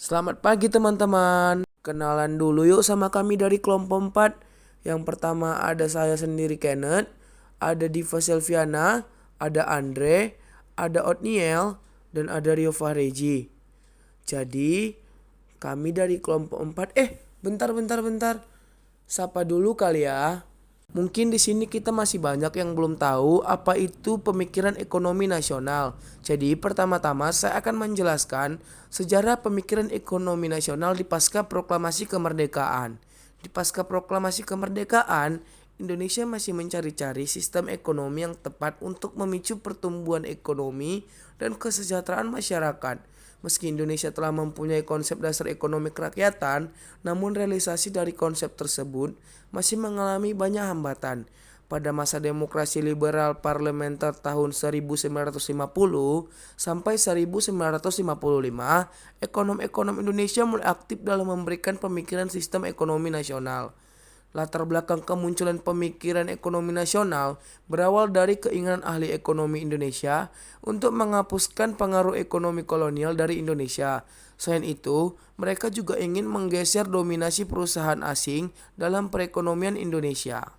Selamat pagi teman-teman. Kenalan dulu yuk sama kami dari kelompok 4. Yang pertama ada saya sendiri Kenneth, ada Diva Selviana, ada Andre, ada Otniel, dan ada Rio Fahreji. Jadi kami dari kelompok 4. Bentar. Sapa dulu kali ya. Mungkin di sini kita masih banyak yang belum tahu apa itu pemikiran ekonomi nasional. Jadi pertama-tama saya akan menjelaskan sejarah pemikiran ekonomi nasional di pasca proklamasi kemerdekaan. Di pasca proklamasi kemerdekaan, Indonesia masih mencari-cari sistem ekonomi yang tepat untuk memicu pertumbuhan ekonomi dan kesejahteraan masyarakat. Meski Indonesia telah mempunyai konsep dasar ekonomi kerakyatan, namun realisasi dari konsep tersebut masih mengalami banyak hambatan. Pada masa demokrasi liberal parlementer tahun 1950 sampai 1955, ekonom-ekonom Indonesia mulai aktif dalam memberikan pemikiran sistem ekonomi nasional. Latar belakang kemunculan pemikiran ekonomi nasional berawal dari keinginan ahli ekonomi Indonesia untuk menghapuskan pengaruh ekonomi kolonial dari Indonesia. Selain itu, mereka juga ingin menggeser dominasi perusahaan asing dalam perekonomian Indonesia.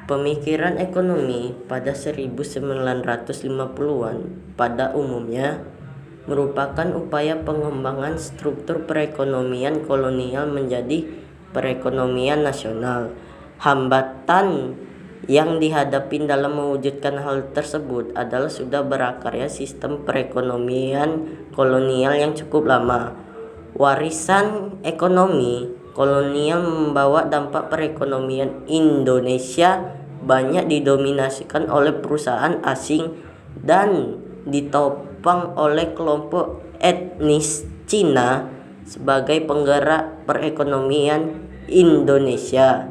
Pemikiran ekonomi pada 1950-an pada umumnya merupakan upaya pengembangan struktur perekonomian kolonial menjadi perekonomian nasional. Hambatan yang dihadapi dalam mewujudkan hal tersebut adalah sudah berakarnya sistem perekonomian kolonial yang cukup lama. Warisan ekonomi kolonial membawa dampak perekonomian Indonesia banyak didominasikan oleh perusahaan asing dan ditopang oleh kelompok etnis Cina sebagai penggerak perekonomian Indonesia.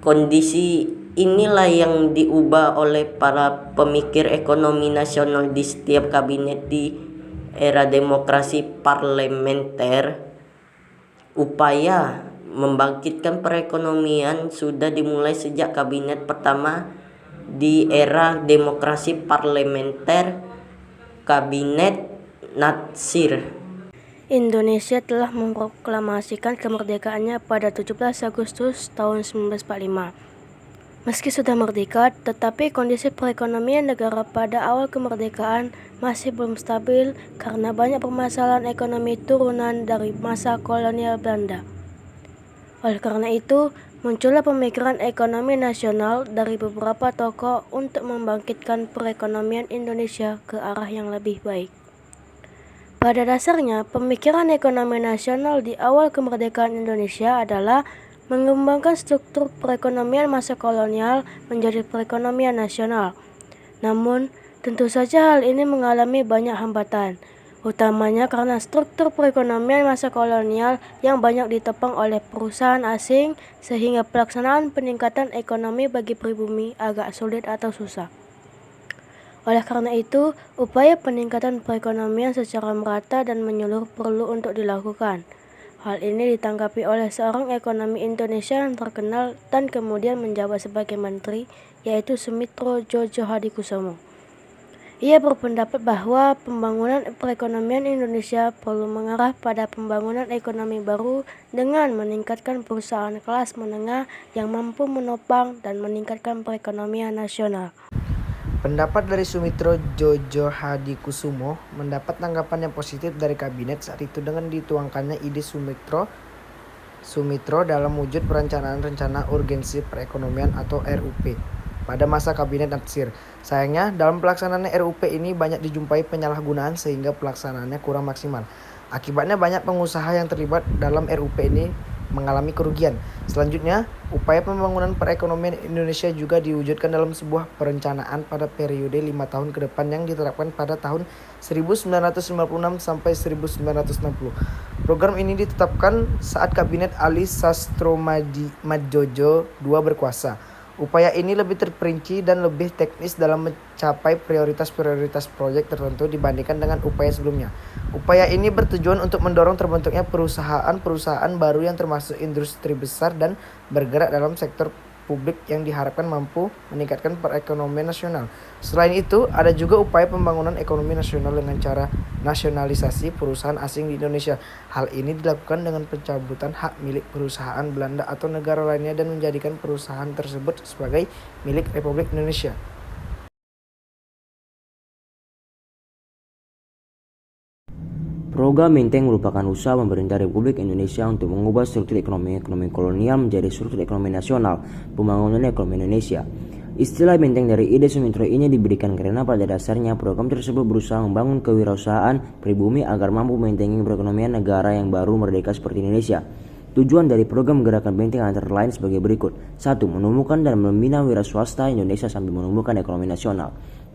Kondisi inilah yang diubah oleh para pemikir ekonomi nasional di setiap kabinet di era demokrasi parlementer. Upaya membangkitkan perekonomian sudah dimulai sejak kabinet pertama di era demokrasi parlementer, Kabinet Natsir. Indonesia telah memproklamasikan kemerdekaannya pada 17 Agustus tahun 1945. Meski sudah merdeka, tetapi kondisi perekonomian negara pada awal kemerdekaan masih belum stabil karena banyak permasalahan ekonomi turunan dari masa kolonial Belanda. Oleh karena itu, muncullah pemikiran ekonomi nasional dari beberapa tokoh untuk membangkitkan perekonomian Indonesia ke arah yang lebih baik. Pada dasarnya, pemikiran ekonomi nasional di awal kemerdekaan Indonesia adalah mengembangkan struktur perekonomian masa kolonial menjadi perekonomian nasional. Namun, tentu saja hal ini mengalami banyak hambatan, utamanya karena struktur perekonomian masa kolonial yang banyak ditopang oleh perusahaan asing sehingga pelaksanaan peningkatan ekonomi bagi pribumi agak sulit atau susah. Oleh karena itu, upaya peningkatan perekonomian secara merata dan menyeluruh perlu untuk dilakukan. Hal ini ditanggapi oleh seorang ekonomi Indonesia yang terkenal dan kemudian menjabat sebagai menteri, yaitu Sumitro Jojo Hadikusumo. Ia berpendapat bahwa pembangunan perekonomian Indonesia perlu mengarah pada pembangunan ekonomi baru dengan meningkatkan perusahaan kelas menengah yang mampu menopang dan meningkatkan perekonomian nasional. Pendapat dari Sumitro Jojo Hadikusumo mendapat tanggapan yang positif dari kabinet saat itu dengan dituangkannya ide Sumitro dalam wujud perencanaan rencana urgensi perekonomian atau RUP pada masa kabinet Natsir. Sayangnya dalam pelaksanaan RUP ini banyak dijumpai penyalahgunaan sehingga pelaksanaannya kurang maksimal. Akibatnya banyak pengusaha yang terlibat dalam RUP ini mengalami kerugian. Selanjutnya, upaya pembangunan perekonomian Indonesia juga diwujudkan dalam sebuah perencanaan pada periode 5 tahun ke depan yang diterapkan pada tahun 1956 sampai 1960. Program ini ditetapkan saat Kabinet Ali Sastromadjojo II berkuasa. Upaya ini lebih terperinci dan lebih teknis dalam mencapai prioritas-prioritas proyek tertentu dibandingkan dengan upaya sebelumnya. Upaya ini bertujuan untuk mendorong terbentuknya perusahaan-perusahaan baru yang termasuk industri besar dan bergerak dalam sektor publik yang diharapkan mampu meningkatkan perekonomian nasional. Selain itu, ada juga upaya pembangunan ekonomi nasional dengan cara nasionalisasi perusahaan asing di Indonesia. Hal ini dilakukan dengan pencabutan hak milik perusahaan Belanda atau negara lainnya dan menjadikan perusahaan tersebut sebagai milik Republik Indonesia. Program Menteng merupakan usaha pemerintah Republik Indonesia untuk mengubah struktur ekonomi kolonial menjadi struktur ekonomi nasional, pembangunan ekonomi Indonesia. Istilah Menteng dari ide Sumitro ini diberikan karena pada dasarnya program tersebut berusaha membangun kewirausahaan pribumi agar mampu membentengi perekonomian negara yang baru merdeka seperti Indonesia. Tujuan dari program Gerakan Menteng antara lain sebagai berikut. 1. Menumbuhkan dan membina wira swasta Indonesia sambil menumbuhkan ekonomi nasional.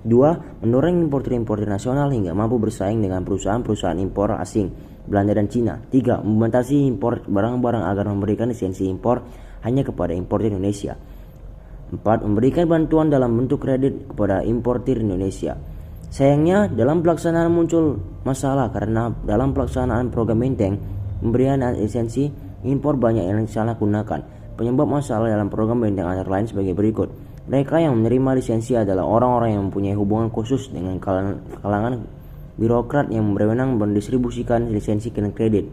2. Mendorong importer nasional hingga mampu bersaing dengan perusahaan-perusahaan impor asing, Belanda dan Cina. 3. Membatasi impor barang-barang agar memberikan lisensi impor hanya kepada importer Indonesia. 4. Memberikan bantuan dalam bentuk kredit kepada importir Indonesia. Sayangnya, dalam pelaksanaan muncul masalah karena dalam pelaksanaan program Menteng, pemberian lisensi impor banyak yang disalahgunakan. Penyebab masalah dalam program Menteng antara lain sebagai berikut. Mereka yang menerima lisensi adalah orang-orang yang mempunyai hubungan khusus dengan kalangan birokrat yang berwenang mendistribusikan lisensi kredit.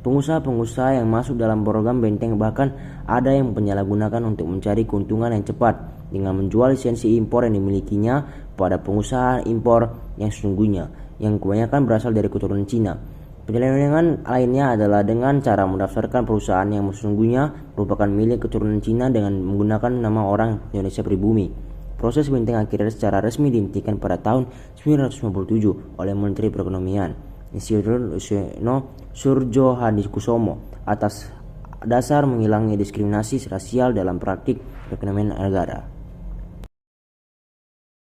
Pengusaha-pengusaha yang masuk dalam program Menteng bahkan ada yang penyalahgunakan untuk mencari keuntungan yang cepat dengan menjual lisensi impor yang dimilikinya pada pengusaha impor yang sesungguhnya, yang kebanyakan berasal dari keturunan Cina. Penyelewengan lainnya adalah dengan cara mendaftarkan perusahaan yang sesungguhnya merupakan milik keturunan Cina dengan menggunakan nama orang Indonesia pribumi. Proses Menteng akhirnya secara resmi dihentikan pada tahun 1957 oleh Menteri Perekonomian Insinyur Surjo Hadikusumo atas dasar menghilangnya diskriminasi rasial dalam praktik perekonomian negara.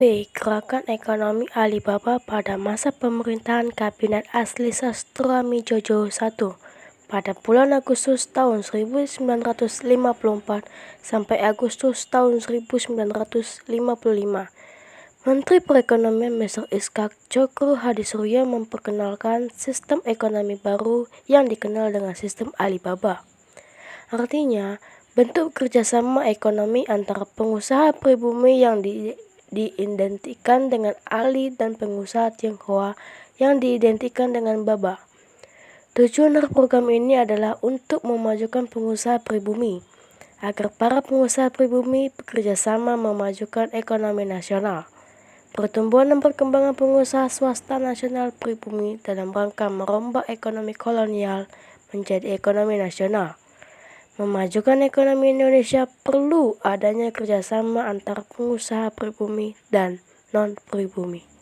B. Gerakan ekonomi Alibaba pada masa pemerintahan Kabinet Asli Sastroamidjojo I pada bulan Agustus tahun 1954 sampai Agustus tahun 1955. Menteri Perekonomian Mr. Ishak Cokro Hadisuryo memperkenalkan sistem ekonomi baru yang dikenal dengan sistem Alibaba. Artinya, bentuk kerjasama ekonomi antara pengusaha pribumi yang diidentikan dengan Ali dan pengusaha Tionghoa yang diidentikan dengan Baba. Tujuan dari program ini adalah untuk memajukan pengusaha pribumi, agar para pengusaha pribumi bekerja sama memajukan ekonomi nasional. Pertumbuhan dan perkembangan pengusaha swasta nasional pribumi dalam rangka merombak ekonomi kolonial menjadi ekonomi nasional. Memajukan ekonomi Indonesia perlu adanya kerjasama antara pengusaha pribumi dan non-pribumi.